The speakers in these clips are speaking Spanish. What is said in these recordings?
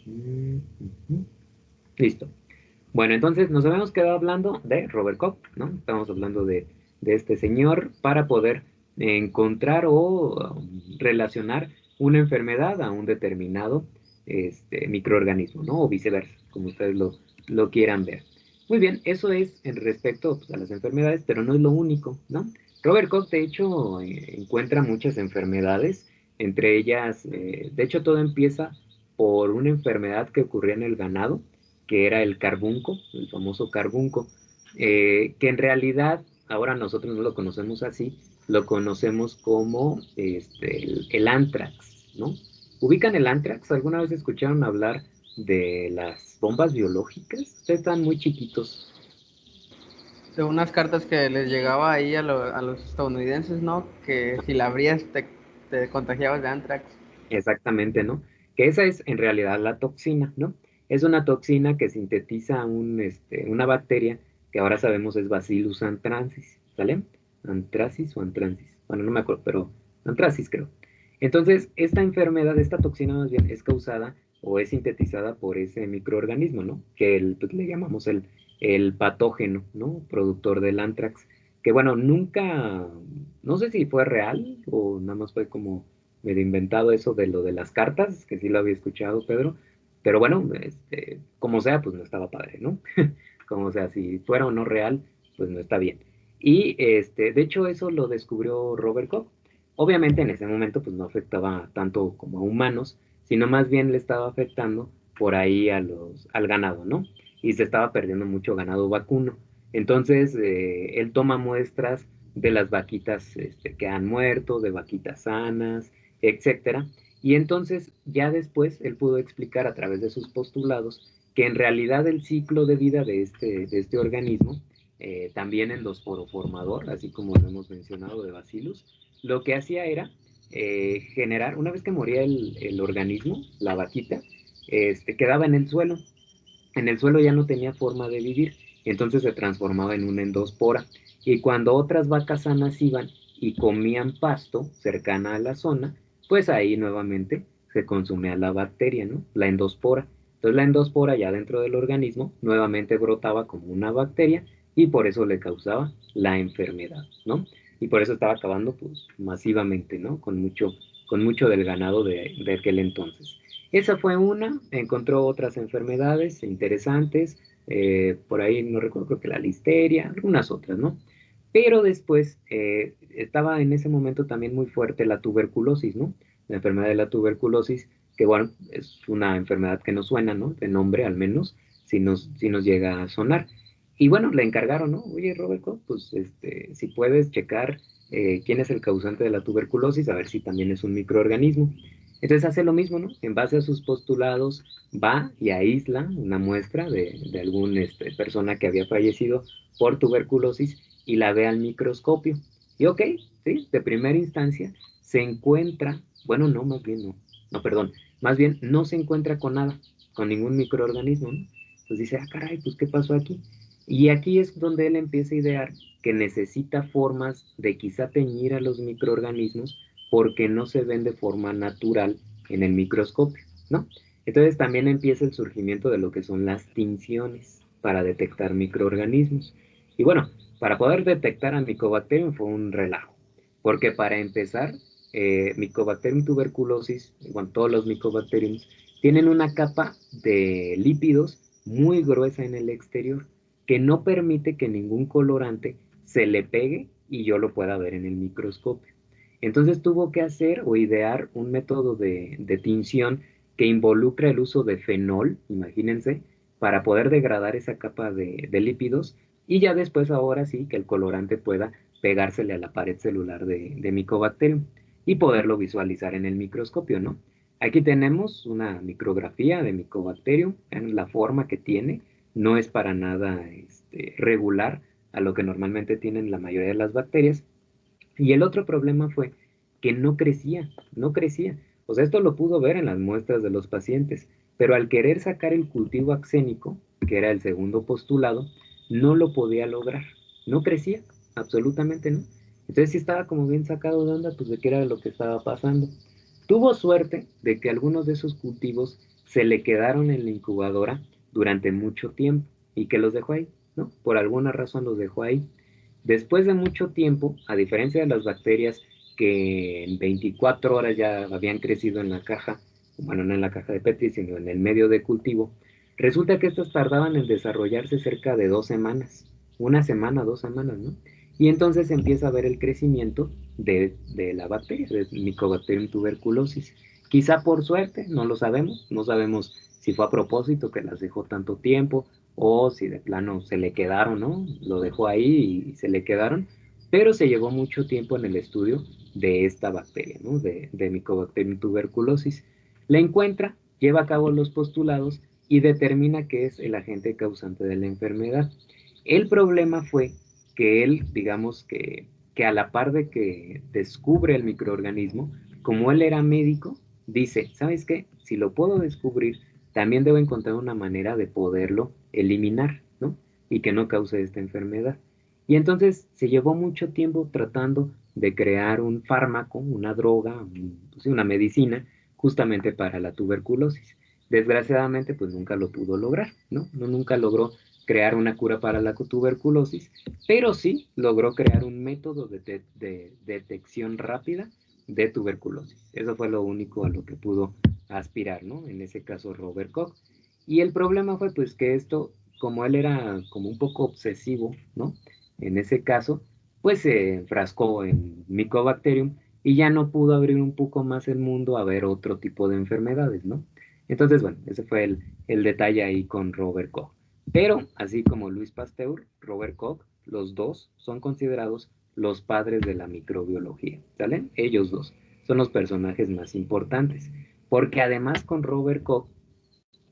Mm, ujú. Listo. Bueno, entonces nos habíamos quedado hablando de Robert Koch, ¿no? Estamos hablando de este señor para poder encontrar o relacionar una enfermedad a un determinado microorganismo, ¿no? O viceversa, como ustedes lo quieran ver. Muy bien, eso es en respecto pues, a las enfermedades, pero no es lo único, ¿no? Robert Koch, de hecho, encuentra muchas enfermedades, entre ellas, de hecho, todo empieza por una enfermedad que ocurría en el ganado, que era el carbunco, el famoso carbunco, que en realidad ahora nosotros no lo conocemos así, lo conocemos como el anthrax, ¿no? ¿Ubican el anthrax? ¿Alguna vez escucharon hablar de las bombas biológicas? Ustedes están muy chiquitos. De unas cartas que les llegaba ahí a los estadounidenses, ¿no? Que si la abrías te contagiabas de anthrax. Exactamente, ¿no? Que esa es en realidad la toxina, ¿no? Es una toxina que sintetiza una bacteria que ahora sabemos es Bacillus anthracis, ¿sale? Anthracis o anthracis, bueno, no me acuerdo, pero anthracis creo. Entonces, esta enfermedad, esta toxina más bien es causada o es sintetizada por ese microorganismo, ¿no? Que pues, le llamamos el patógeno, ¿no? Productor del anthrax, que bueno, nunca, no sé si fue real o nada más fue como medio inventado eso de lo de las cartas, que sí lo había escuchado, Pedro, pero bueno, como sea, pues no estaba padre, ¿no? Como sea, si fuera o no real, pues no está bien. Y de hecho eso lo descubrió Robert Koch. Obviamente en ese momento pues no afectaba tanto como a humanos, sino más bien le estaba afectando por ahí al ganado, ¿no? Y se estaba perdiendo mucho ganado vacuno. Entonces, él toma muestras de las vaquitas que han muerto, de vaquitas sanas, etcétera. Y entonces ya después él pudo explicar a través de sus postulados que en realidad el ciclo de vida de este organismo, también endosforoformador, así como lo hemos mencionado de Bacillus, lo que hacía era generar, una vez que moría el organismo, la vaquita, quedaba en el suelo ya no tenía forma de vivir, entonces se transformaba en una endospora. Y cuando otras vacas sanas iban y comían pasto cercana a la zona, pues ahí nuevamente se consumía la bacteria, ¿no? La endospora. Entonces la endospora ya dentro del organismo nuevamente brotaba como una bacteria y por eso le causaba la enfermedad, ¿no? Y por eso estaba acabando pues masivamente, ¿no? Con mucho del ganado de aquel entonces. Esa fue una, encontró otras enfermedades interesantes, por ahí no recuerdo, creo que la listeria, algunas otras, ¿no? Pero después estaba en ese momento también muy fuerte la tuberculosis, ¿no? La enfermedad de la tuberculosis, que bueno, es una enfermedad que no suena, ¿no? De nombre al menos, si nos llega a sonar. Y bueno, le encargaron, ¿no? Oye, Roberto, pues si puedes checar quién es el causante de la tuberculosis, a ver si también es un microorganismo. Entonces hace lo mismo, ¿no? En base a sus postulados, va y aísla una muestra de algún persona que había fallecido por tuberculosis y la ve al microscopio. Y ok, sí, de primera instancia se encuentra, bueno, no, más bien no, no, perdón, más bien no se encuentra con nada, con ningún microorganismo, ¿no? Entonces dice, ah, caray, pues ¿qué pasó aquí? Y aquí es donde él empieza a idear que necesita formas de quizá teñir a los microorganismos porque no se ven de forma natural en el microscopio, ¿no? Entonces también empieza el surgimiento de lo que son las tinciones para detectar microorganismos. Y bueno, para poder detectar a Mycobacterium fue un relajo, porque para empezar, Mycobacterium tuberculosis, bueno, todos los Mycobacteriums, tienen una capa de lípidos muy gruesa en el exterior que no permite que ningún colorante se le pegue y yo lo pueda ver en el microscopio. Entonces tuvo que hacer o idear un método de tinción que involucra el uso de fenol, imagínense, para poder degradar esa capa de lípidos y ya después ahora sí que el colorante pueda pegársele a la pared celular de Mycobacterium y poderlo visualizar en el microscopio, ¿no? Aquí tenemos una micrografía de Mycobacterium en la forma que tiene, no es para nada regular a lo que normalmente tienen la mayoría de las bacterias, y el otro problema fue que no crecía, no crecía. O sea, esto lo pudo ver en las muestras de los pacientes, pero al querer sacar el cultivo axénico, que era el segundo postulado, no lo podía lograr. No crecía, absolutamente no. Entonces sí estaba como bien sacado de onda, pues de qué era lo que estaba pasando. Tuvo suerte de que algunos de esos cultivos se le quedaron en la incubadora durante mucho tiempo y que los dejó ahí, ¿no? Por alguna razón los dejó ahí. Después de mucho tiempo, a diferencia de las bacterias que en 24 horas ya habían crecido en la caja, bueno, no en la caja de Petri, sino en el medio de cultivo, resulta que estas tardaban en desarrollarse cerca de 2 semanas, una semana, 2 semanas, ¿no? Y entonces empieza a ver el crecimiento de la bacteria, de Mycobacterium tuberculosis. Quizá por suerte, no lo sabemos, no sabemos si fue a propósito que las dejó tanto tiempo o si de plano se le quedaron, ¿no? Lo dejó ahí y se le quedaron, pero se llevó mucho tiempo en el estudio de esta bacteria, ¿no? De Mycobacterium tuberculosis. La encuentra, lleva a cabo los postulados y determina que es el agente causante de la enfermedad. El problema fue que él, digamos que a la par de que descubre el microorganismo, como él era médico, dice, ¿sabes qué? Si lo puedo descubrir, también debo encontrar una manera de poderlo eliminar, ¿no? Y que no cause esta enfermedad. Y entonces se llevó mucho tiempo tratando de crear un fármaco, una droga, pues una medicina, justamente para la tuberculosis. Desgraciadamente, pues nunca lo pudo lograr, ¿no? No nunca logró crear una cura para la tuberculosis, pero sí logró crear un método de detección rápida de tuberculosis. Eso fue lo único a lo que pudo aspirar, ¿no? En ese caso Robert Koch. Y el problema fue pues que esto, como él era como un poco obsesivo, ¿no? En ese caso, pues se enfrascó en Mycobacterium y ya no pudo abrir un poco más el mundo a ver otro tipo de enfermedades, ¿no? Entonces, bueno, ese fue el detalle ahí con Robert Koch. Pero, así como Luis Pasteur, Robert Koch, los dos son considerados los padres de la microbiología, ¿sale? Ellos dos son los personajes más importantes, porque además con Robert Koch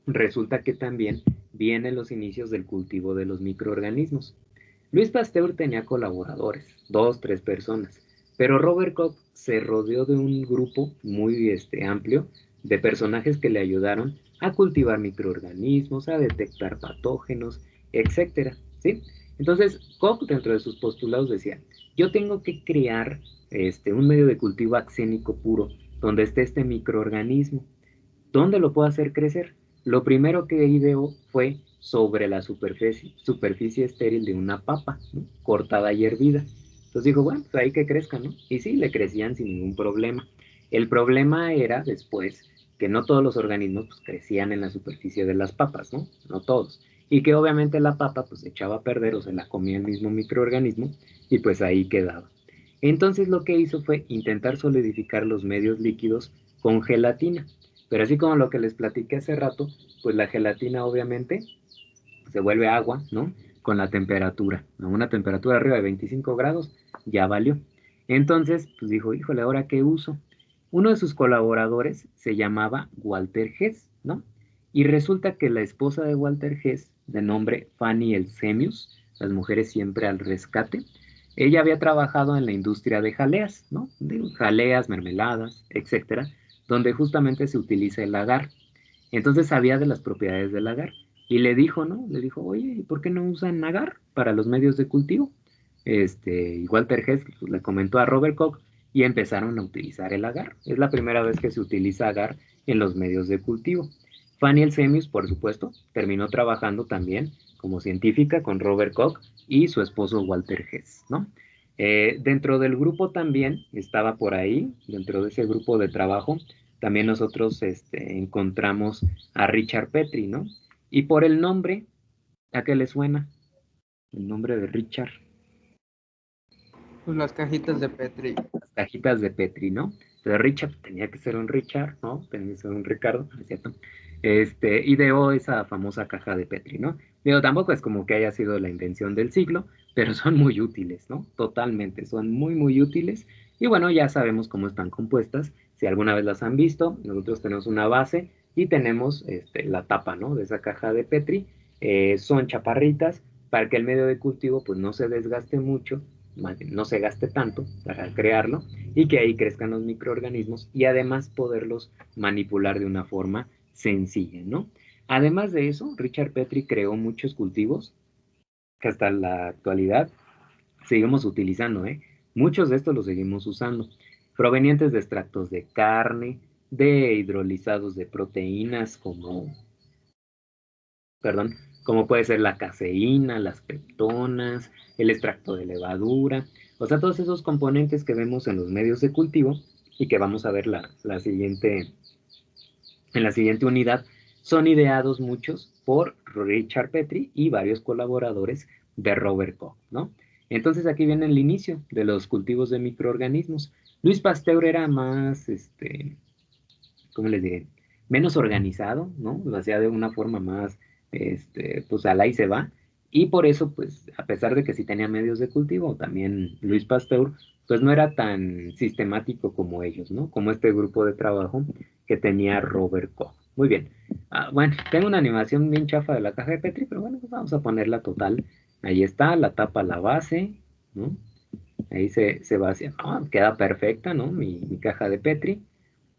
resulta que también vienen los inicios del cultivo de los microorganismos. Luis Pasteur tenía colaboradores, dos, tres personas, pero Robert Koch se rodeó de un grupo muy amplio de personajes que le ayudaron a cultivar microorganismos, a detectar patógenos, etcétera, ¿sí? Entonces, Koch dentro de sus postulados decía, yo tengo que crear un medio de cultivo axénico puro donde esté este microorganismo. ¿Dónde lo puedo hacer crecer? Lo primero que ideó fue sobre la superficie estéril de una papa, ¿no? Cortada y hervida. Entonces dijo, bueno, pues ahí que crezca, ¿no? Y sí, le crecían sin ningún problema. El problema era después que no todos los organismos pues, crecían en la superficie de las papas, ¿no? No todos. Y que obviamente la papa pues se echaba a perder o se la comía el mismo microorganismo y pues ahí quedaba. Entonces lo que hizo fue intentar solidificar los medios líquidos con gelatina. Pero así como lo que les platiqué hace rato, pues la gelatina obviamente se vuelve agua, ¿no? Con la temperatura. A una temperatura arriba de 25 grados, ya valió. Entonces, pues dijo, híjole, ¿ahora qué uso? Uno de sus colaboradores se llamaba Walter Hess, ¿no? Y resulta que la esposa de Walter Hess, de nombre Fanny Elsemius, las mujeres siempre al rescate, ella había trabajado en la industria de jaleas, ¿no? De jaleas, mermeladas, etcétera, donde justamente se utiliza el agar. Entonces sabía de las propiedades del agar y le dijo, ¿no? Le dijo, oye, ¿y por qué no usan agar para los medios de cultivo? Y Walter Hess pues, le comentó a Robert Koch y empezaron a utilizar el agar. Es la primera vez que se utiliza agar en los medios de cultivo. Fanny Elsemius, por supuesto, terminó trabajando también como científica con Robert Koch y su esposo Walter Hess, ¿no? Dentro del grupo también estaba por ahí, dentro de ese grupo de trabajo, también nosotros encontramos a Richard Petri, ¿no? Y por el nombre, ¿a qué le suena? El nombre de Richard. Pues las cajitas de Petri. Las cajitas de Petri, ¿no? Entonces Richard tenía que ser un Richard, ¿no? Tenía que ser un Ricardo, ¿no es cierto? Ideó esa famosa caja de Petri, ¿no? Digo, tampoco es como que haya sido la invención del siglo, pero son muy útiles, ¿no? Totalmente, son muy, muy útiles. Y bueno, ya sabemos cómo están compuestas. Si alguna vez las han visto, nosotros tenemos una base y tenemos la tapa, ¿no? De esa caja de Petri. Son chaparritas para que el medio de cultivo pues no se desgaste mucho, no se gaste tanto para crearlo y que ahí crezcan los microorganismos y además poderlos manipular de una forma sencilla, ¿no? Además de eso, Richard Petri creó muchos cultivos que hasta la actualidad seguimos utilizando, ¿eh? Muchos de estos los seguimos usando, provenientes de extractos de carne, de hidrolizados de proteínas como puede ser la caseína, las peptonas, el extracto de levadura, o sea, todos esos componentes que vemos en los medios de cultivo y que vamos a ver en la siguiente unidad, son ideados muchos por Richard Petrie y varios colaboradores de Robert Koch, ¿no? Entonces aquí viene el inicio de los cultivos de microorganismos. Luis Pasteur era más, ¿cómo les diré? Menos organizado, ¿no? Lo hacía de una forma más, pues al ahí se va. Y por eso, pues, a pesar de que sí tenía medios de cultivo, también Luis Pasteur, pues no era tan sistemático como ellos, ¿no? Como este grupo de trabajo que tenía Robert Koch. Muy bien. Bueno, tengo una animación bien chafa de la caja de Petri, pero bueno, pues vamos a ponerla total. Ahí está, la tapa, la base, ¿no? Ahí se vacía. Ah, queda perfecta, ¿no? Mi caja de Petri.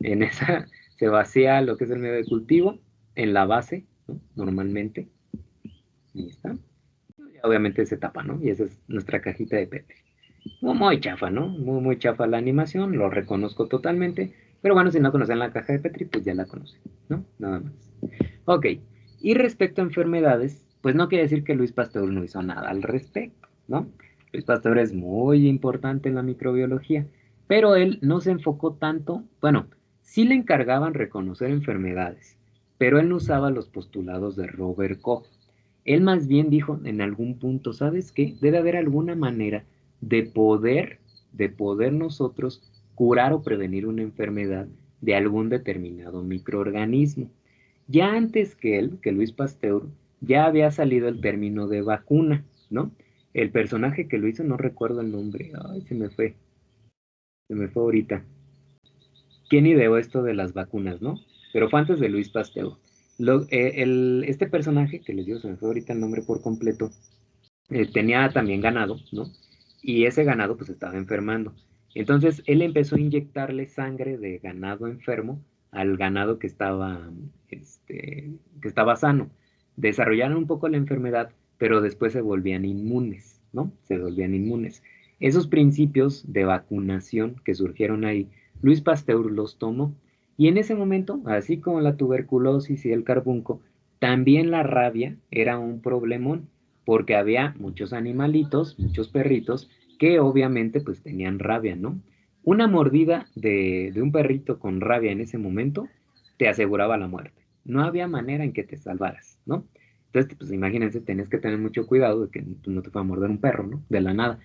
En esa se vacía lo que es el medio de cultivo en la base, ¿no? Normalmente. Ahí está. Y obviamente se tapa, ¿no? Y esa es nuestra cajita de Petri. Muy chafa, ¿no? Muy chafa la animación, lo reconozco totalmente. Pero bueno, si no conocen la caja de Petri, pues ya la conocen, ¿no? Nada más. Ok. Y respecto a enfermedades, pues no quiere decir que Luis Pasteur no hizo nada al respecto, ¿no? Luis Pasteur es muy importante en la microbiología, pero él no se enfocó tanto, bueno, sí le encargaban reconocer enfermedades, pero él no usaba los postulados de Robert Koch. Él más bien dijo en algún punto, ¿sabes qué? Debe haber alguna manera de poder, de poder nosotros curar o prevenir una enfermedad de algún determinado microorganismo. Ya antes que él, que Luis Pasteur, ya había salido el término de vacuna, ¿no? El personaje que lo hizo, no recuerdo el nombre, ay, se me fue ahorita. ¿Quién ideó esto de las vacunas, no? Pero fue antes de Luis Pasteur. Este personaje que les digo, se me fue ahorita el nombre por completo, tenía también ganado, ¿no? Y ese ganado pues estaba enfermando. Entonces él empezó a inyectarle sangre de ganado enfermo al ganado que estaba sano. Desarrollaron un poco la enfermedad, pero después se volvían inmunes, ¿no? Se volvían inmunes. Esos principios de vacunación que surgieron ahí, Luis Pasteur los tomó. Y en ese momento, así como la tuberculosis y el carbunco, también la rabia era un problemón porque había muchos animalitos, muchos perritos, que obviamente pues tenían rabia, ¿no? Una mordida de un perrito con rabia en ese momento te aseguraba la muerte. No había manera en que te salvaras, ¿no? Entonces, pues imagínense, tenés que tener mucho cuidado de que no te pueda morder un perro, ¿no? De la nada.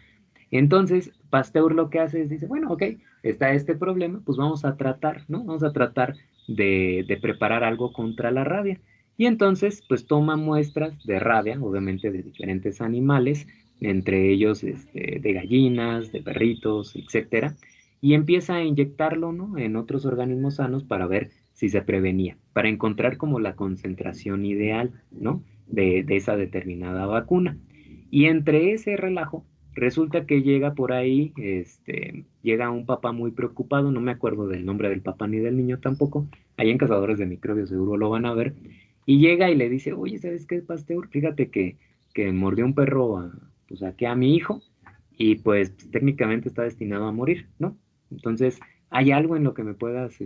Entonces, Pasteur lo que hace es, dice, bueno, ok, está este problema, pues vamos a tratar, ¿no? Vamos a tratar de preparar algo contra la rabia. Y entonces, pues toma muestras de rabia, obviamente de diferentes animales, entre ellos de gallinas, de perritos, etcétera, y empieza a inyectarlo, ¿no? En otros organismos sanos para ver si se prevenía, para encontrar como la concentración ideal, ¿no? De esa determinada vacuna. Y entre ese relajo, resulta que llega por ahí, llega un papá muy preocupado, no me acuerdo del nombre del papá ni del niño tampoco, ahí en Cazadores de Microbios seguro lo van a ver, y llega y le dice, oye, ¿sabes qué, Pasteur? Fíjate que mordió un perro pues aquí a mi hijo, y pues técnicamente está destinado a morir, ¿no? Entonces, ¿hay algo en lo que me puedas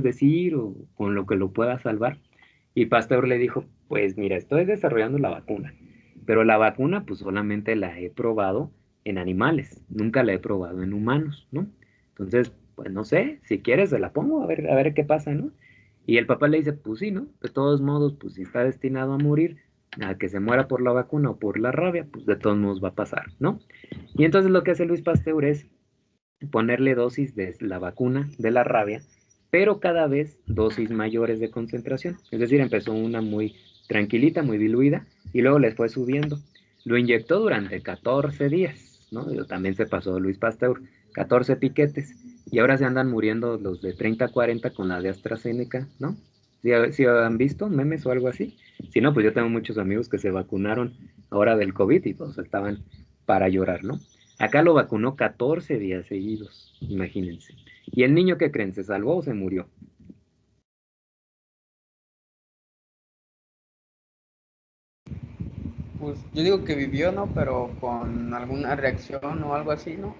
decir o con lo que lo pueda salvar? Y Pasteur le dijo, pues mira, estoy desarrollando la vacuna, pero la vacuna pues solamente la he probado en animales, nunca la he probado en humanos, ¿no? Entonces, pues no sé, si quieres se la pongo a ver qué pasa, ¿no? Y el papá le dice, pues sí, ¿no? De todos modos, pues si está destinado a morir, a que se muera por la vacuna o por la rabia, pues de todos modos va a pasar, ¿no? Y entonces lo que hace Luis Pasteur es ponerle dosis de la vacuna de la rabia, pero cada vez dosis mayores de concentración. Es decir, empezó una muy tranquilita, muy diluida, y luego les fue subiendo. Lo inyectó durante 14 días, ¿no? También se pasó Luis Pasteur, 14 piquetes, y ahora se andan muriendo los de 30 a 40 con la de AstraZeneca, ¿no? Si han visto memes o algo así. Si no, pues yo tengo muchos amigos que se vacunaron ahora del COVID y todos estaban para llorar, ¿no? Acá lo vacunó 14 días seguidos, imagínense. ¿Y el niño qué creen? ¿Se salvó o se murió? Pues yo digo que vivió, ¿no? Pero con alguna reacción o algo así, ¿no?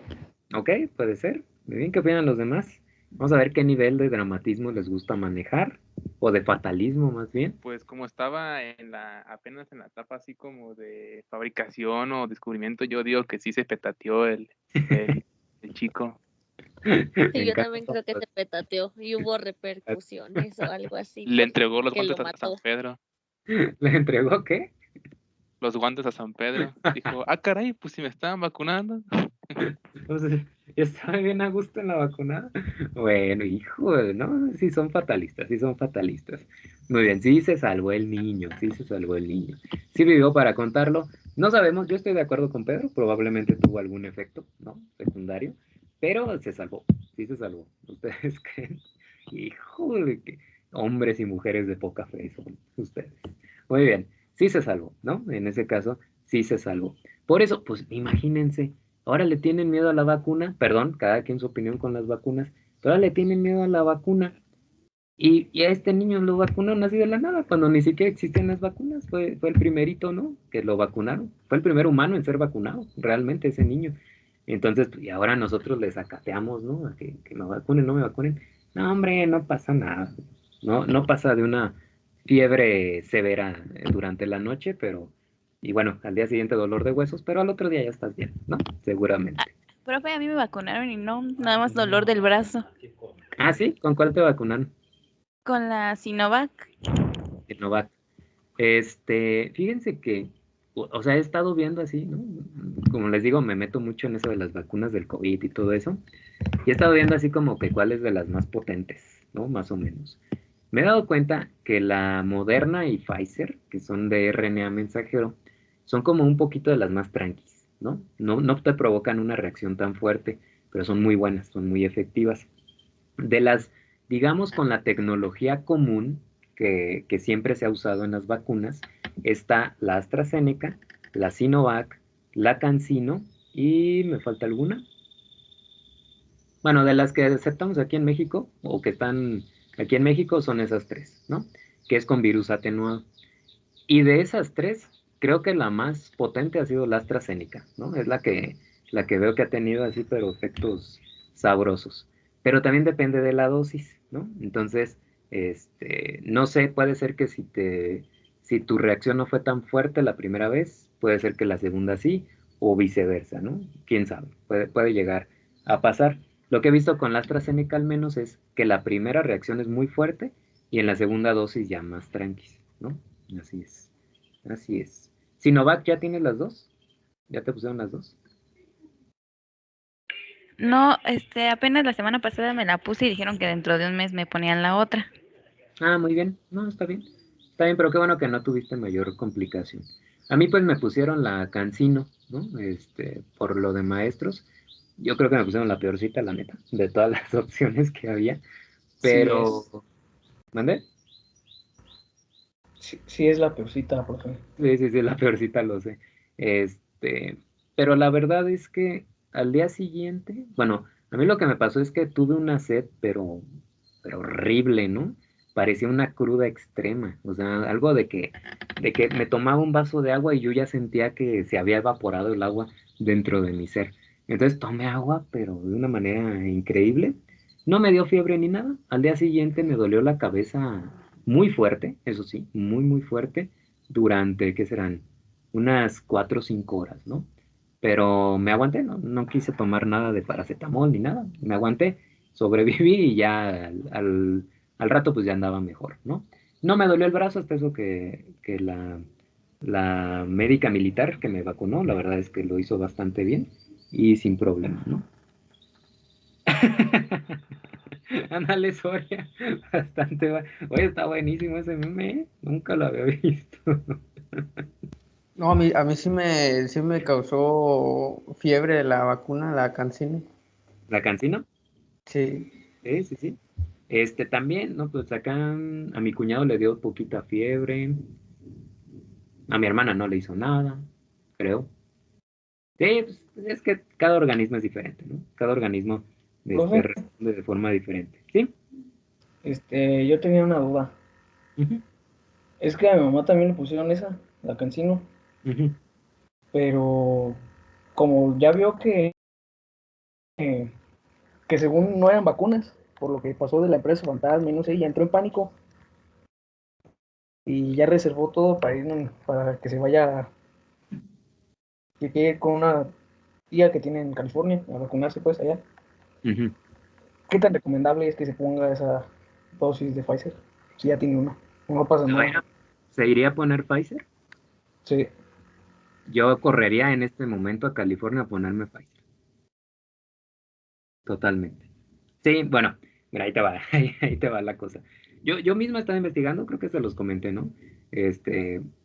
Ok, puede ser. Muy bien, ¿qué opinan los demás? Vamos a ver qué nivel de dramatismo les gusta manejar, o de fatalismo más bien. Pues como estaba apenas en la etapa así como de fabricación o descubrimiento, yo digo que sí se petateó el chico. Sí, Me yo encanta también esa creo que frase. se petateó y hubo repercusiones o algo así Le entregó los porque lo guantes a San mató. Pedro. ¿Le entregó qué? Los guantes a San Pedro. Dijo, caray, pues si me estaban vacunando. Entonces, ya estaba bien a gusto en la vacunada. Bueno, hijo, no, sí son fatalistas, sí son fatalistas. Muy bien, sí se salvó el niño, sí se salvó el niño. Sí vivió para contarlo. No sabemos, yo estoy de acuerdo con Pedro, probablemente tuvo algún efecto, ¿no? Secundario, pero se salvó, sí se salvó. ¿Ustedes creen? Híjole, que hombres y mujeres de poca fe son ustedes. Muy bien, sí se salvó, ¿no? En ese caso, sí se salvó. Por eso, pues imagínense. Ahora le tienen miedo a la vacuna, perdón, cada quien su opinión con las vacunas, pero ahora le tienen miedo a la vacuna y a este niño lo vacunaron así de la nada, cuando ni siquiera existían las vacunas, fue el primerito, ¿no? Que lo vacunaron, fue el primer humano en ser vacunado, realmente ese niño. Entonces, pues, y ahora nosotros les acateamos, ¿no? A que me vacunen, no me vacunen. No, hombre, no pasa nada. No pasa de una fiebre severa durante la noche, pero, y bueno, al día siguiente dolor de huesos, pero al otro día ya estás bien, ¿no? Seguramente. Profe, a mí me vacunaron y no, nada más dolor del brazo. Ah, sí, ¿con cuál te vacunaron? Con la Sinovac. Sinovac. Fíjense que, o sea, he estado viendo así, ¿no? Como les digo, me meto mucho en eso de las vacunas del COVID y todo eso. Y he estado viendo así como que cuáles de las más potentes, ¿no? Más o menos. Me he dado cuenta que la Moderna y Pfizer, que son de RNA mensajero, son como un poquito de las más tranquis, ¿no? No te provocan una reacción tan fuerte, pero son muy buenas, son muy efectivas. De las, digamos, con la tecnología común que siempre se ha usado en las vacunas, está la AstraZeneca, la Sinovac, la CanSino y me falta alguna. Bueno, de las que aceptamos aquí en México o que están aquí en México son esas tres, ¿no? Que es con virus atenuado. Y de esas tres, creo que la más potente ha sido la AstraZeneca, ¿no? Es la que veo que ha tenido así, pero efectos sabrosos. Pero también depende de la dosis, ¿no? Entonces, no sé, puede ser que si tu reacción no fue tan fuerte la primera vez, puede ser que la segunda sí, o viceversa, ¿no? Quién sabe, puede llegar a pasar. Lo que he visto con la AstraZeneca al menos es que la primera reacción es muy fuerte y en la segunda dosis ya más tranquis, ¿no? Así es. Así es. Sinovac, ¿ya tienes las dos? ¿Ya te pusieron las dos? No, apenas la semana pasada me la puse y dijeron que dentro de un mes me ponían la otra. Ah, muy bien. No, está bien. Está bien, pero qué bueno que no tuviste mayor complicación. A mí pues me pusieron la Cancino, ¿no? Por lo de maestros. Yo creo que me pusieron la peorcita, la neta, de todas las opciones que había. Sí es. Pero, ¿mandé? Sí es la peorcita, profe. Sí, sí, sí, la peorcita lo sé. Este, pero la verdad es que al día siguiente, bueno, a mí lo que me pasó es que tuve una sed, pero horrible, ¿no? Parecía una cruda extrema, o sea, algo de que me tomaba un vaso de agua y yo ya sentía que se había evaporado el agua dentro de mi ser. Entonces tomé agua, pero de una manera increíble. No me dio fiebre ni nada. Al día siguiente me dolió la cabeza muy fuerte, eso sí, muy, muy fuerte durante, ¿qué serán? Unas 4 o 5 horas, ¿no? Pero me aguanté, no quise tomar nada de paracetamol ni nada, me aguanté, sobreviví y ya al rato pues ya andaba mejor, ¿no? No me dolió el brazo hasta eso que la médica militar que me vacunó, la verdad es que lo hizo bastante bien y sin problema, ¿no? Ándale, Soria, bastante bueno. Oye, está buenísimo ese meme, ¿eh? Nunca lo había visto. No, a mí sí me causó fiebre la vacuna, la CanSino. ¿La cancino? Sí. Sí, sí, sí. También, ¿no? Pues acá a mi cuñado le dio poquita fiebre, a mi hermana no le hizo nada, creo. Sí, pues es que cada organismo es diferente, ¿no? Cada organismo Profe, responde de forma diferente. ¿Sí? yo tenía una duda. Ujú, Es que a mi mamá también le pusieron esa, la Cancino, ujú. pero como ya vio que según no eran vacunas, por lo que pasó de la empresa fantasma y no sé, ya entró en pánico y ya reservó todo para para que se vaya, que quede con una tía que tiene en California a vacunarse pues allá. Ujú. ¿Qué tan recomendable es que se ponga esa dosis de Pfizer? Si ya tiene una, no pasa nada. ¿Se iría a poner Pfizer? Sí, Yo correría en este momento a California a ponerme Pfizer. Totalmente. Sí, bueno, mira, ahí te va, ahí te va la cosa. Yo mismo estaba investigando, creo que se los comenté, ¿no?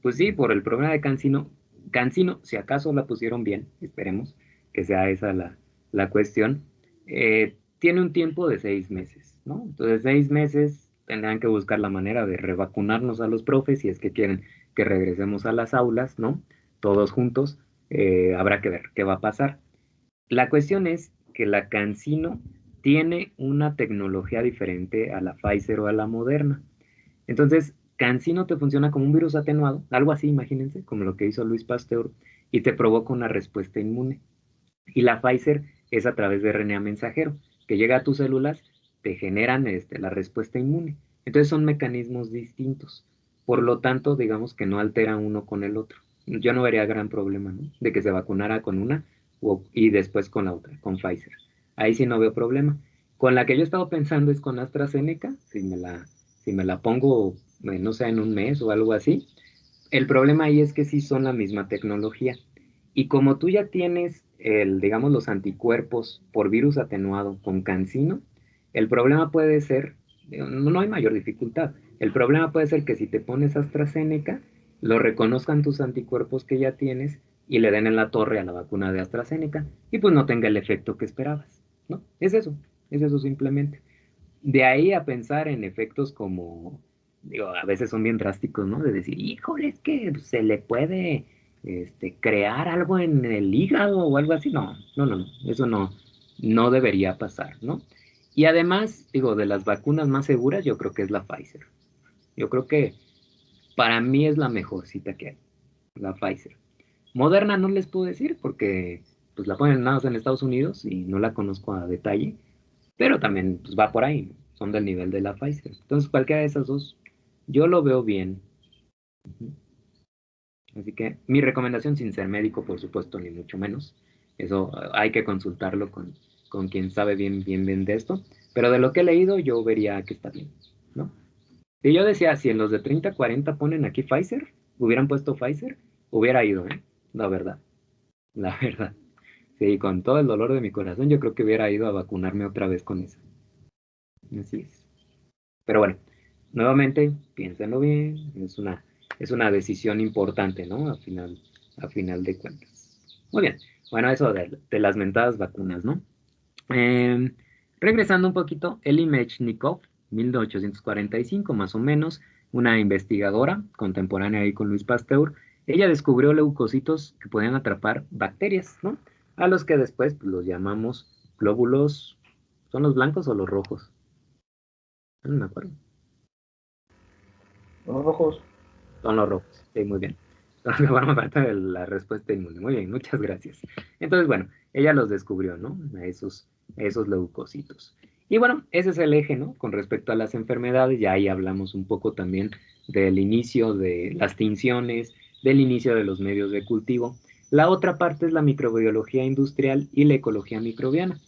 Pues sí, por el problema de Cancino. Cancino, si acaso la pusieron bien, esperemos que sea esa la cuestión, tiene un tiempo de 6 meses, ¿no? Entonces, 6 meses tendrán que buscar la manera de revacunarnos a los profes si es que quieren que regresemos a las aulas, ¿no? Todos juntos, habrá que ver qué va a pasar. La cuestión es que la Cancino tiene una tecnología diferente a la Pfizer o a la Moderna. Entonces, Cancino te funciona como un virus atenuado, algo así, imagínense, como lo que hizo Luis Pasteur, y te provoca una respuesta inmune. Y la Pfizer es a través de RNA mensajero, que llega a tus células, te generan la respuesta inmune. Entonces son mecanismos distintos. Por lo tanto, digamos que no altera uno con el otro. Yo no vería gran problema, ¿no? De que se vacunara con una y después con la otra, con Pfizer. Ahí sí no veo problema. Con la que yo he estado pensando es con AstraZeneca, si me la pongo, no sé, en un mes o algo así. El problema ahí es que sí son la misma tecnología. Y como tú ya tienes digamos, los anticuerpos por virus atenuado con Cancino, el problema puede ser, no hay mayor dificultad. El problema puede ser que si te pones AstraZeneca, lo reconozcan tus anticuerpos que ya tienes y le den en la torre a la vacuna de AstraZeneca y pues no tenga el efecto que esperabas, ¿no? Es eso simplemente. De ahí a pensar en efectos como, digo, a veces son bien drásticos, ¿no? De decir, híjole, es que se le puede crear algo en el hígado o algo así. No, no, no, no, eso no debería pasar, ¿no? Y además, digo, de las vacunas más seguras, yo creo que es la Pfizer. Yo creo que para mí es la mejorcita que hay, la Pfizer. Moderna no les puedo decir porque pues la ponen nada más en Estados Unidos y no la conozco a detalle, pero también pues, va por ahí, ¿no? Son del nivel de la Pfizer. Entonces, cualquiera de esas dos, yo lo veo bien. Ujú. Así que mi recomendación, sin ser médico, por supuesto, ni mucho menos. Eso hay que consultarlo con quien sabe bien, bien, bien de esto. Pero de lo que he leído, yo vería que está bien, ¿no? Y yo decía, si en los de 30, 40 ponen aquí Pfizer, hubieran puesto Pfizer, hubiera ido, ¿eh? La verdad, la verdad. Sí, con todo el dolor de mi corazón, yo creo que hubiera ido a vacunarme otra vez con esa. Así es. Pero bueno, nuevamente, piénsenlo bien, es una decisión importante, ¿no? A final de cuentas. Muy bien, bueno, eso de las mentadas vacunas, ¿no? Eh, Regresando un poquito, Eli Mechnikov, 1845 más o menos, una investigadora contemporánea ahí con Luis Pasteur, ella descubrió leucocitos que podían atrapar bacterias, ¿no? A los que después pues, los llamamos glóbulos, ¿son los blancos o los rojos? No me acuerdo. los rojos. Son los rojos. Sí, muy bien. Entonces, bueno, me falta la respuesta inmune. Muy bien, muchas gracias. Entonces, bueno, ella los descubrió, ¿no? A esos leucocitos. Y bueno, ese es el eje, ¿no? Con respecto a las enfermedades, ya ahí hablamos un poco también del inicio de las tinciones, del inicio de los medios de cultivo. La otra parte es la microbiología industrial y la ecología microbiana.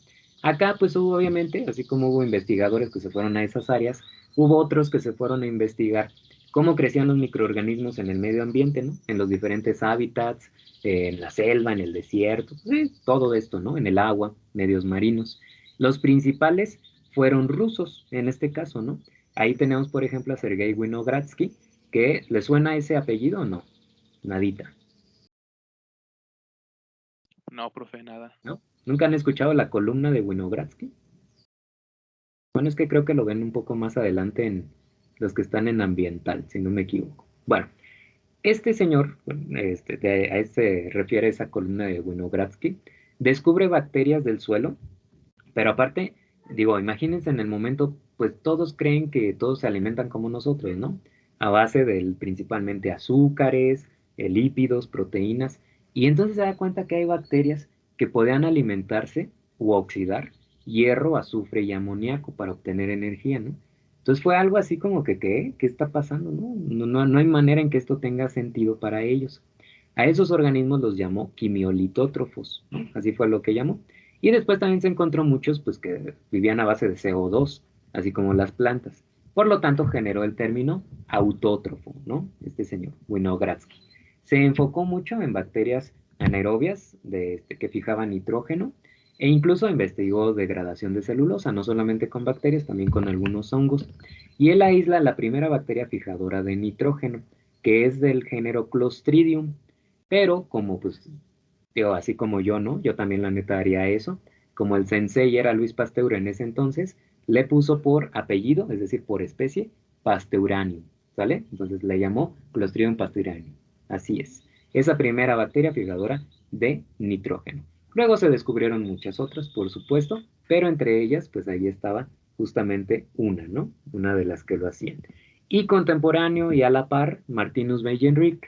Acá, pues hubo obviamente, así como hubo investigadores que se fueron a esas áreas, hubo otros que se fueron a investigar cómo crecían los microorganismos en el medio ambiente, ¿no? En los diferentes hábitats, en la selva, en el desierto, todo esto, ¿no? En el agua, medios marinos. Los principales fueron rusos, en este caso, ¿no? Ahí tenemos, por ejemplo, a Sergei Winogradsky, que ¿le suena ese apellido o no? Nadita, No, profe, nada. ¿no? ¿Nunca han escuchado la columna de Winogradsky? Bueno, es que creo que lo ven un poco más adelante en los que están en ambiental, si no me equivoco. Bueno, este señor, a este refiere esa columna de Winogradsky, descubre bacterias del suelo, pero aparte, digo, imagínense en el momento, pues todos creen que todos se alimentan como nosotros, ¿no? A base del principalmente azúcares, lípidos, proteínas, y entonces se da cuenta que hay bacterias que podían alimentarse u oxidar hierro, azufre y amoníaco para obtener energía, ¿no? Entonces fue algo así como que, ¿qué está pasando? No hay manera en que esto tenga sentido para ellos. A esos organismos los llamó quimiolitótrofos, ¿no? Así fue lo que llamó. Y después también se encontró muchos pues, que vivían a base de CO2, así como las plantas. Por lo tanto, generó el término autótrofo, ¿no? Este señor, Winogradsky. Se enfocó mucho en bacterias anaerobias que fijaban nitrógeno e incluso investigó degradación de celulosa, no solamente con bacterias, también con algunos hongos. Y él aísla la primera bacteria fijadora de nitrógeno, que es del género Clostridium. Pero como pues, digo, así como yo, ¿no? Yo también la neta haría eso. Como el sensei era Luis Pasteur en ese entonces, le puso por apellido, es decir, por especie, Pasteuranium, ¿sale? Entonces le llamó Clostridium pasteuranium. Así es. Esa primera bacteria fijadora de nitrógeno. Luego se descubrieron muchas otras, por supuesto, pero entre ellas, pues ahí estaba justamente una, ¿no? Una de las que lo hacían. Y contemporáneo y a la par, Martinus Beijerinck,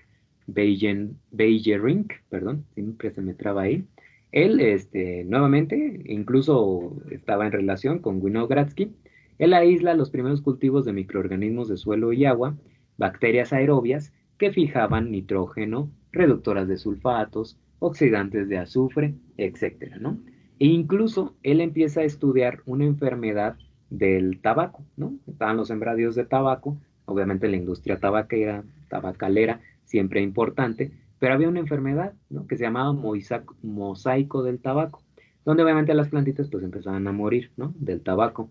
perdón, siempre se me traba ahí. Él, nuevamente, incluso estaba en relación con Winogradsky. Él aísla los primeros cultivos de microorganismos de suelo y agua, bacterias aerobias que fijaban nitrógeno, reductoras de sulfatos, oxidantes de azufre, etcétera, ¿no? E incluso él empieza a estudiar una enfermedad del tabaco, ¿no? Estaban los sembradíos de tabaco, obviamente la industria tabacalera, siempre importante, pero había una enfermedad, ¿no? Que se llamaba mosaico del tabaco, donde obviamente las plantitas pues empezaban a morir, ¿no? Del tabaco.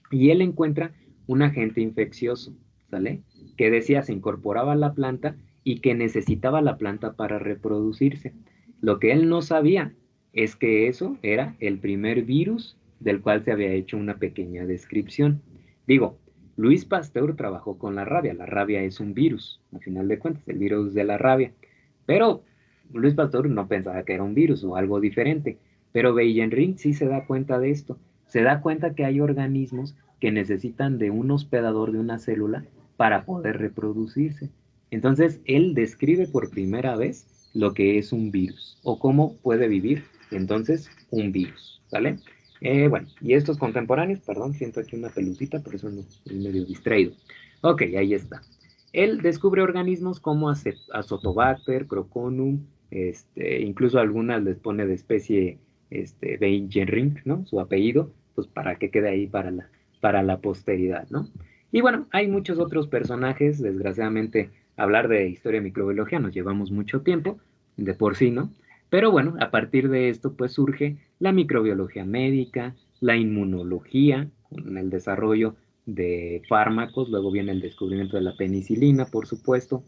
Y él encuentra un agente infeccioso, ¿sale? Que decía se incorporaba a la planta y que necesitaba la planta para reproducirse. Lo que él no sabía es que eso era el primer virus del cual se había hecho una pequeña descripción. Digo, Luis Pasteur trabajó con la rabia es un virus, al final de cuentas, el virus de la rabia. Pero Luis Pasteur no pensaba que era un virus o algo diferente, pero Beijerinck sí se da cuenta de esto. Se da cuenta que hay organismos que necesitan de un hospedador de una célula para poder reproducirse. Entonces, él describe por primera vez lo que es un virus o cómo puede vivir entonces un virus, ¿vale? Bueno, y estos contemporáneos, perdón, siento aquí una pelucita, por eso no estoy medio distraído. Ok, ahí está. Él descubre organismos como Azotobacter, Croconum, incluso algunas les pone de especie Beijerinck, ¿no? Su apellido, pues para que quede ahí para la posteridad, ¿no? Y bueno, hay muchos otros personajes, desgraciadamente hablar de historia de microbiología nos llevamos mucho tiempo, de por sí, ¿no? Pero bueno, a partir de esto pues surge la microbiología médica, la inmunología, con el desarrollo de fármacos, luego viene el descubrimiento de la penicilina, por supuesto,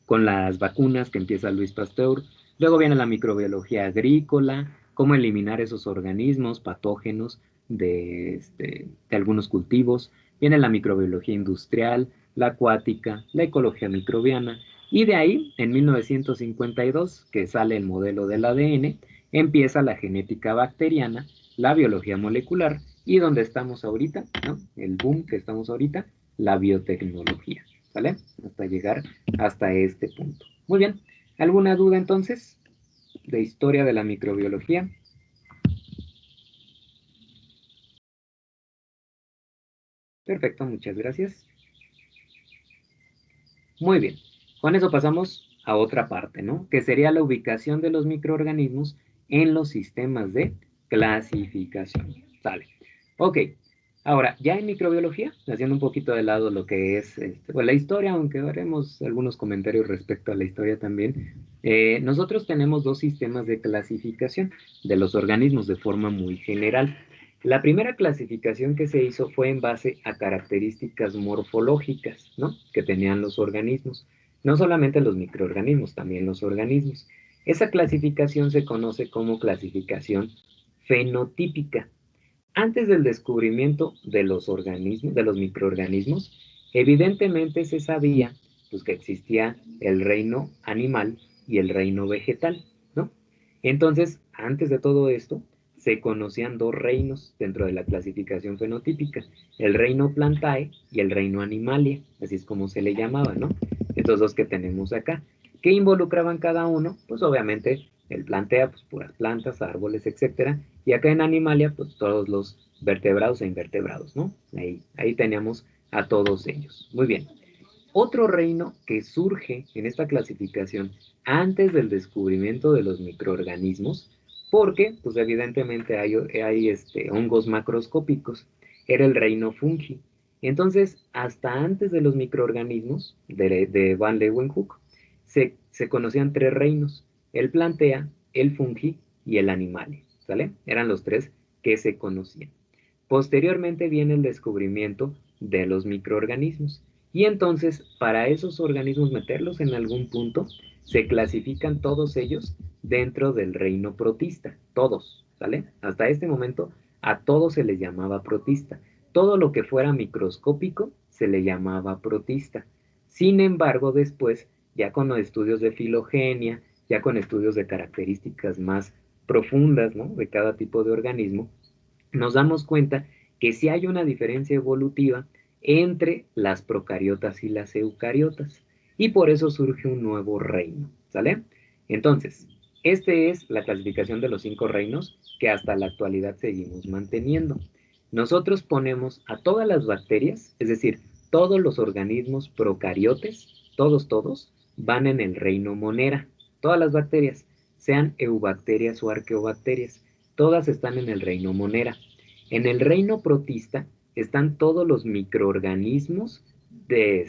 con las vacunas que empieza Luis Pasteur, luego viene la microbiología agrícola, cómo eliminar esos organismos patógenos de algunos cultivos, viene la microbiología industrial, la acuática, la ecología microbiana, y de ahí, en 1952, que sale el modelo del ADN, empieza la genética bacteriana, la biología molecular, y donde estamos ahorita, ¿no? El boom que estamos ahorita, la biotecnología, ¿vale? Hasta llegar hasta este punto. Muy bien, ¿alguna duda entonces de historia de la microbiología? Perfecto, muchas gracias. Muy bien, con eso pasamos a otra parte, ¿no? Que sería la ubicación de los microorganismos en los sistemas de clasificación. Sale. Ok, ahora, ya en microbiología, haciendo un poquito de lado lo que es pues, la historia, aunque haremos algunos comentarios respecto a la historia también, nosotros tenemos dos sistemas de clasificación de los organismos de forma muy general. La primera clasificación que se hizo fue en base a características morfológicas, ¿no? Que tenían los organismos. No solamente los microorganismos, también los organismos. Esa clasificación se conoce como clasificación fenotípica. Antes del descubrimiento de los organismos, de los microorganismos, evidentemente se sabía pues, que existía el reino animal y el reino vegetal, ¿no? Entonces, antes de todo esto, se conocían dos reinos dentro de la clasificación fenotípica, el reino Plantae y el reino Animalia, así es como se le llamaba, ¿no? Estos dos que tenemos acá. ¿Qué involucraban cada uno? Pues obviamente El Plantea, pues puras plantas, árboles, etcétera. Y acá en Animalia, pues todos los vertebrados e invertebrados, ¿no? Ahí teníamos a todos ellos. Muy bien. Otro reino que surge en esta clasificación antes del descubrimiento de los microorganismos, porque, pues evidentemente hay hongos macroscópicos, era el reino fungi. Entonces, hasta antes de los microorganismos de Van Leeuwenhoek, se conocían tres reinos: el Plantea, el fungi y el Animalia, ¿sale? Eran los tres que se conocían. Posteriormente viene el descubrimiento de los microorganismos. Y entonces, para esos organismos meterlos en algún punto, se clasifican todos ellos dentro del reino protista. Todos, ¿sale? Hasta este momento, a todos se les llamaba protista. Todo lo que fuera microscópico se le llamaba protista. Sin embargo, después, ya con los estudios de filogenia, ya con estudios de características más profundas, ¿no?, de cada tipo de organismo, nos damos cuenta que sí hay una diferencia evolutiva entre las procariotas y las eucariotas, y por eso surge un nuevo reino, ¿sale? Entonces, esta es la clasificación de los 5 reinos que hasta la actualidad seguimos manteniendo. Nosotros ponemos a todas las bacterias, es decir, todos los organismos procariotes, todos, van en el reino Monera. Todas las bacterias, sean eubacterias o arqueobacterias, todas están en el reino Monera. En el reino protista están todos los microorganismos de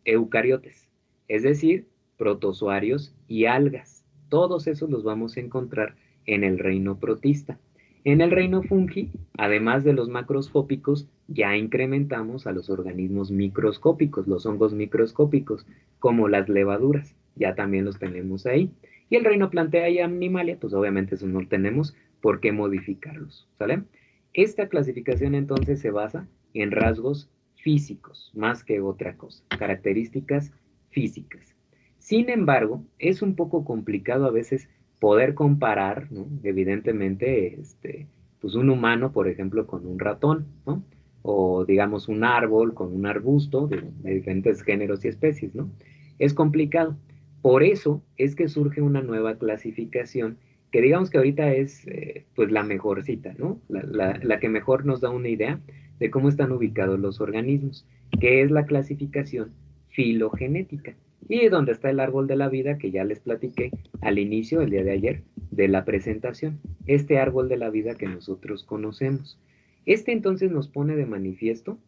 eucariotes, es decir, protozoarios y algas. Todos esos los vamos a encontrar en el reino protista. En el reino fungi, además de los macroscópicos, ya incrementamos a los organismos microscópicos, los hongos microscópicos, como las levaduras, ya también los tenemos ahí. Y el reino Plantea y Animalia, pues obviamente eso no tenemos por qué modificarlos, ¿sale? Esta clasificación entonces se basa en rasgos físicos, más que otra cosa, características físicas. Sin embargo, es un poco complicado a veces poder comparar, ¿no?, evidentemente, pues un humano, por ejemplo, con un ratón, ¿no?, o digamos un árbol con un arbusto de diferentes géneros y especies, ¿no? Es complicado. Por eso es que surge una nueva clasificación que digamos que ahorita es pues la mejorcita, ¿no? La que mejor nos da una idea de cómo están ubicados los organismos, que es la clasificación filogenética, y donde está el árbol de la vida que ya les platiqué al inicio, el día de ayer, de la presentación, este árbol de la vida que nosotros conocemos. Entonces nos pone de manifiesto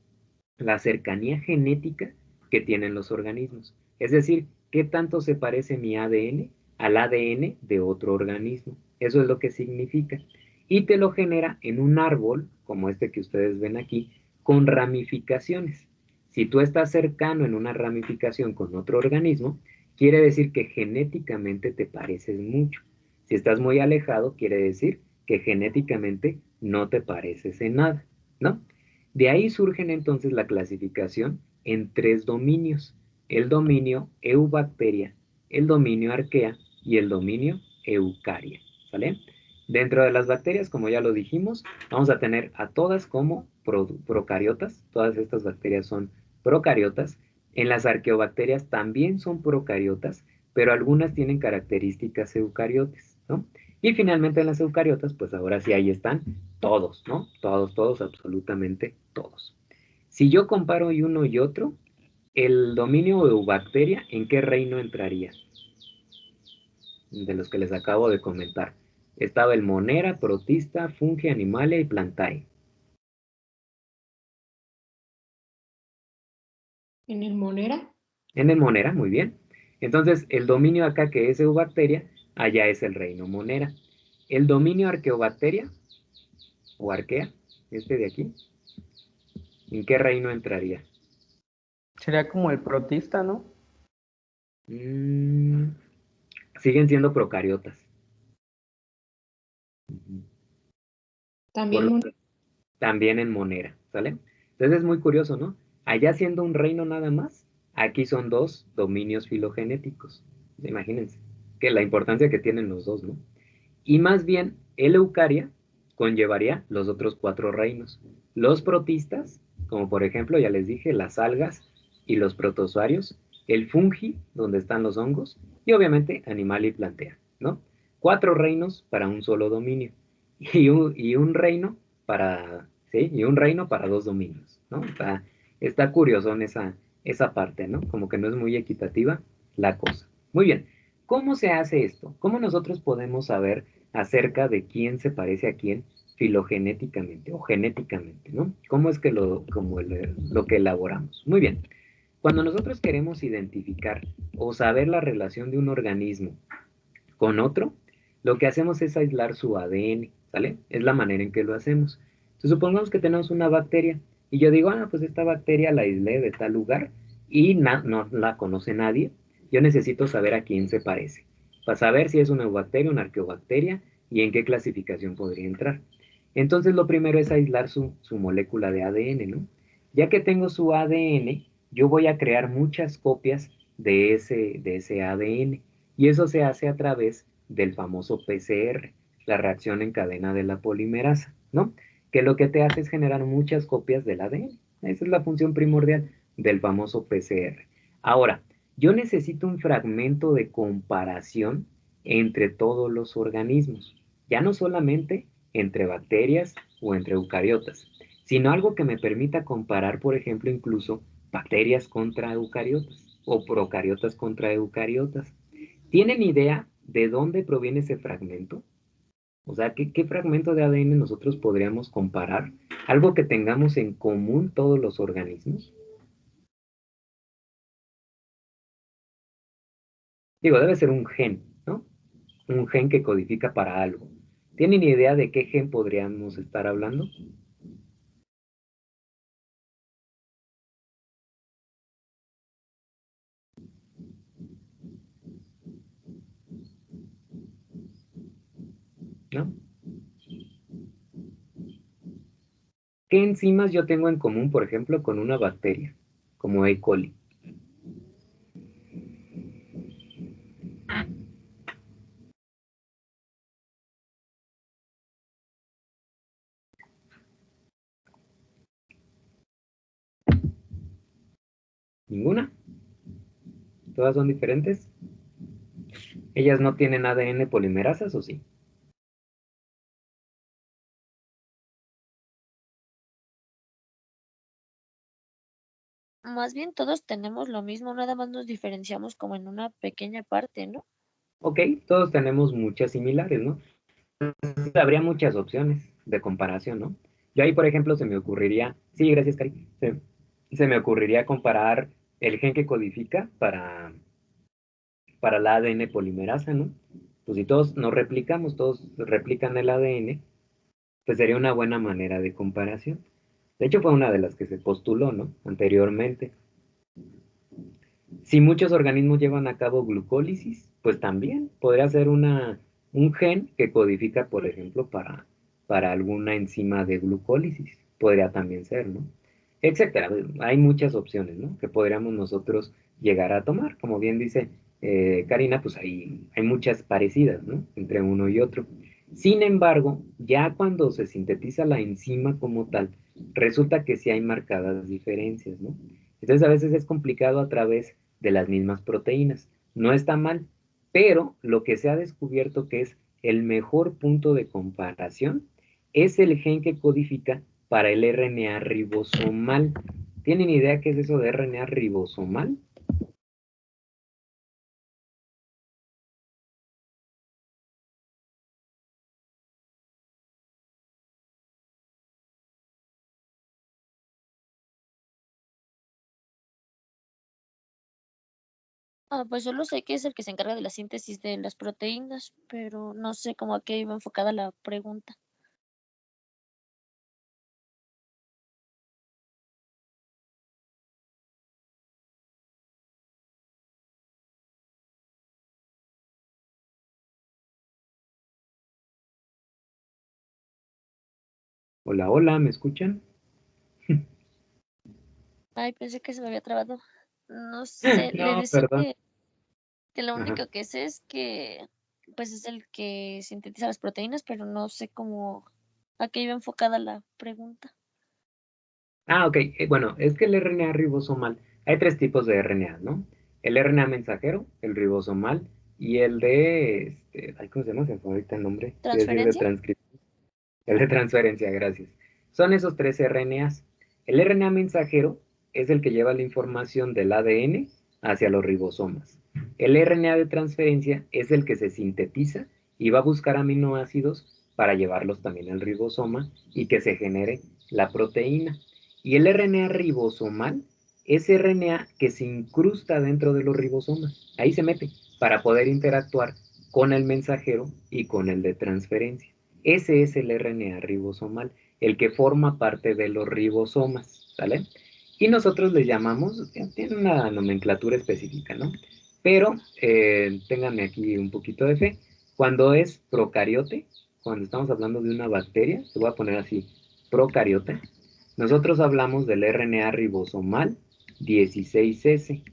la cercanía genética que tienen los organismos, es decir, qué tanto se parece mi ADN al ADN de otro organismo. Eso es lo que significa. Y te lo genera en un árbol, como este que ustedes ven aquí, con ramificaciones. Si tú estás cercano en una ramificación con otro organismo, quiere decir que genéticamente te pareces mucho. Si estás muy alejado, quiere decir que genéticamente no te pareces en nada, ¿no? De ahí surgen entonces la clasificación en 3 dominios: el dominio eubacteria, el dominio arquea y el dominio eucaria, ¿sale? Dentro de las bacterias, como ya lo dijimos, vamos a tener a todas como procariotas. Todas estas bacterias son procariotas. En las arqueobacterias también son procariotas, pero algunas tienen características eucariotes, ¿no? Y finalmente en las eucariotas, pues ahora sí ahí están todos, ¿no? Todos, absolutamente todos. Si yo comparo uno y otro, el dominio eubacteria, ¿en qué reino entraría? De los que les acabo de comentar. Estaba el Monera, Protista, Fungi, Animalia y Plantae. ¿En el Monera? En el Monera, muy bien. Entonces, el dominio acá, que es eubacteria, allá es el reino Monera. El dominio arqueobacteria, o arquea, este de aquí, ¿en qué reino entraría? Sería como el protista, ¿no? Siguen siendo procariotas. También También en Monera, ¿sale? Entonces es muy curioso, ¿no? Allá siendo un reino nada más, aquí son 2 dominios filogenéticos. Imagínense que la importancia que tienen los dos, ¿no? Y más bien, el eucaria conllevaría los otros 4 reinos. Los protistas, como por ejemplo, ya les dije, las algas y los protozoarios, el fungi, donde están los hongos, y obviamente animal y plantea, ¿no? 4 reinos para un solo dominio y un reino para, ¿sí? Y un reino para 2 dominios, ¿no? Está curioso en esa parte, ¿no? Como que no es muy equitativa la cosa. Muy bien, ¿cómo se hace esto? ¿Cómo nosotros podemos saber acerca de quién se parece a quién filogenéticamente o genéticamente, ¿no? ¿Cómo es que lo que elaboramos? Muy bien, cuando nosotros queremos identificar o saber la relación de un organismo con otro, lo que hacemos es aislar su ADN, ¿sale? Es la manera en que lo hacemos. Entonces, supongamos que tenemos una bacteria y yo digo, pues esta bacteria la aislé de tal lugar y no la conoce nadie. Yo necesito saber a quién se parece, para saber si es una eubacteria, una arqueobacteria y en qué clasificación podría entrar. Entonces, lo primero es aislar su molécula de ADN, ¿no? Ya que tengo su ADN, yo voy a crear muchas copias de ese ADN. Y eso se hace a través del famoso PCR, la reacción en cadena de la polimerasa, ¿no? Que lo que te hace es generar muchas copias del ADN. Esa es la función primordial del famoso PCR. Ahora, yo necesito un fragmento de comparación entre todos los organismos, ya no solamente entre bacterias o entre eucariotas, sino algo que me permita comparar, por ejemplo, incluso bacterias contra eucariotas o procariotas contra eucariotas. ¿Tienen idea de dónde proviene ese fragmento? O sea, ¿qué fragmento de ADN nosotros podríamos comparar? Algo que tengamos en común todos los organismos. Digo, debe ser un gen, ¿no? Un gen que codifica para algo. ¿Tienen idea de qué gen podríamos estar hablando? ¿No? ¿Qué enzimas yo tengo en común, por ejemplo, con una bacteria, como E. coli? ¿Ninguna? ¿Todas son diferentes? ¿Ellas no tienen ADN polimerasas o sí? Más bien todos tenemos lo mismo, nada más nos diferenciamos como en una pequeña parte, ¿no? Ok, todos tenemos muchas similares, ¿no? Habría muchas opciones de comparación, ¿no? Yo ahí, por ejemplo, se me ocurriría, sí, gracias, Cari, se me ocurriría comparar el gen que codifica para la ADN polimerasa, ¿no? Pues si todos nos replicamos, todos replican el ADN, pues sería una buena manera de comparación. De hecho, fue una de las que se postuló, ¿no? Anteriormente. Si muchos organismos llevan a cabo glucólisis, pues también podría ser un gen que codifica, por ejemplo, para alguna enzima de glucólisis. Podría también ser, ¿no? Etcétera. Hay muchas opciones, ¿no? Que podríamos nosotros llegar a tomar. Como bien dice Karina, pues hay muchas parecidas, ¿no? Entre uno y otro. Sin embargo, ya cuando se sintetiza la enzima como tal, resulta que sí hay marcadas diferencias, ¿no? Entonces a veces es complicado a través de las mismas proteínas. No está mal, pero lo que se ha descubierto que es el mejor punto de comparación es el gen que codifica para el RNA ribosomal. ¿Tienen idea qué es eso de RNA ribosomal? Pues solo sé que es el que se encarga de la síntesis de las proteínas, pero no sé cómo a qué iba enfocada la pregunta. Hola, hola, ¿me escuchan? Ay, pensé que se me había trabado. No sé, le No, decía perdón. que lo Ajá. único que sé es que pues es el que sintetiza las proteínas, pero no sé cómo a qué iba enfocada la pregunta. Ok. Bueno, es que el RNA ribosomal, hay tres tipos de RNA, ¿no? El RNA mensajero, el ribosomal y el de, ay, ¿cómo se llama? Se me fue ahorita el nombre. Quiero decir de ¿Transferencia? transcripción. El de transferencia, gracias. Son esos 3 RNAs. El RNA mensajero es el que lleva la información del ADN hacia los ribosomas. El RNA de transferencia es el que se sintetiza y va a buscar aminoácidos para llevarlos también al ribosoma y que se genere la proteína. Y el RNA ribosomal es RNA que se incrusta dentro de los ribosomas. Ahí se mete para poder interactuar con el mensajero y con el de transferencia. Ese es el RNA ribosomal, el que forma parte de los ribosomas, ¿sale? Y nosotros le llamamos, tiene una nomenclatura específica, ¿no? Pero ténganme aquí un poquito de fe. Cuando es procariote, cuando estamos hablando de una bacteria, te voy a poner así, procariote, nosotros hablamos del RNA ribosomal 16S.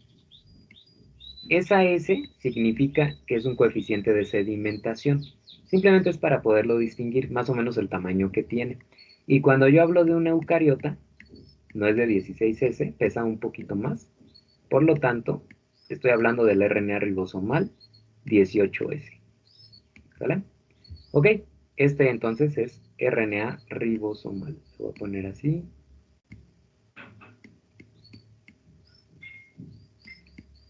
Esa S significa que es un coeficiente de sedimentación. Simplemente es para poderlo distinguir más o menos el tamaño que tiene. Y cuando yo hablo de una eucariota, no es de 16S, pesa un poquito más. Por lo tanto, estoy hablando del RNA ribosomal 18S. ¿Vale? Ok, este entonces es RNA ribosomal. Lo voy a poner así.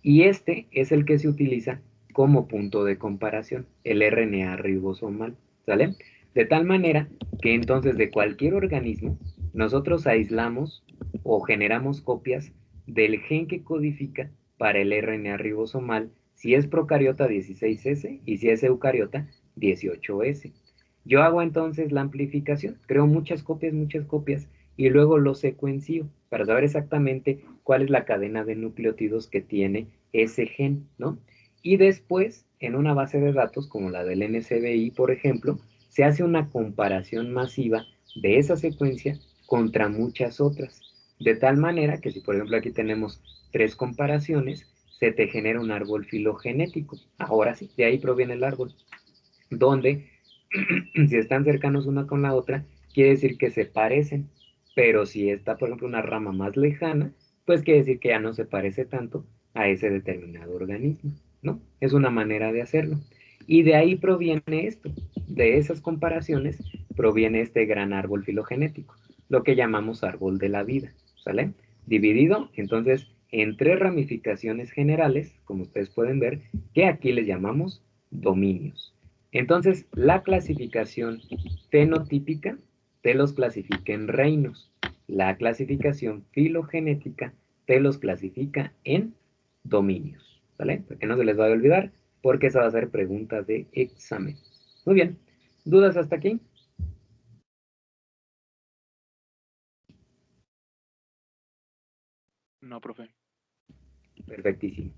Y este es el que se utiliza como punto de comparación, el RNA ribosomal, ¿sale? De tal manera que entonces de cualquier organismo, nosotros aislamos o generamos copias del gen que codifica para el RNA ribosomal, si es procariota 16S y si es eucariota 18S. Yo hago entonces la amplificación, creo muchas copias, y luego lo secuencio para saber exactamente cuál es la cadena de nucleótidos que tiene ese gen, ¿no? Y después, en una base de datos como la del NCBI, por ejemplo, se hace una comparación masiva de esa secuencia contra muchas otras, de tal manera que si por ejemplo aquí tenemos 3 comparaciones, se te genera un árbol filogenético. Ahora sí, de ahí proviene el árbol, donde si están cercanos una con la otra, quiere decir que se parecen, pero si está, por ejemplo, una rama más lejana, pues quiere decir que ya no se parece tanto a ese determinado organismo, ¿no? Es una manera de hacerlo. Y de ahí proviene esto, de esas comparaciones proviene este gran árbol filogenético, lo que llamamos árbol de la vida, ¿sale? Dividido, entonces, en 3 ramificaciones generales, como ustedes pueden ver, que aquí les llamamos dominios. Entonces, la clasificación fenotípica te los clasifica en reinos. La clasificación filogenética te los clasifica en dominios. ¿Vale? Para que no se les vaya a olvidar, porque esa va a ser pregunta de examen. Muy bien. ¿Dudas hasta aquí? No, profe. Perfectísimo.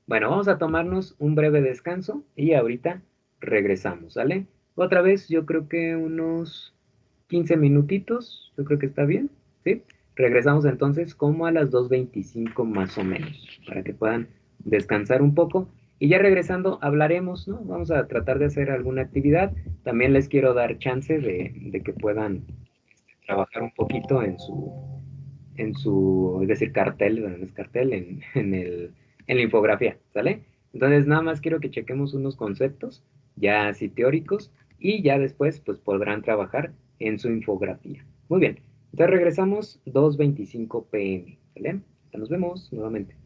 Bueno, vamos a tomarnos un breve descanso y ahorita regresamos, ¿sale? Otra vez, yo creo que unos 15 minutitos, yo creo que está bien, ¿sí? Regresamos entonces como a las 2:25 más o menos, para que puedan descansar un poco. Y ya regresando hablaremos, ¿no? Vamos a tratar de hacer alguna actividad. También les quiero dar chance de que puedan trabajar un poquito es decir, cartel, bueno, no es cartel, en la infografía, ¿sale? Entonces nada más quiero que chequemos unos conceptos, ya así teóricos, y ya después pues podrán trabajar en su infografía. Muy bien, entonces regresamos 2:25 p.m., ¿sale? Nos vemos nuevamente.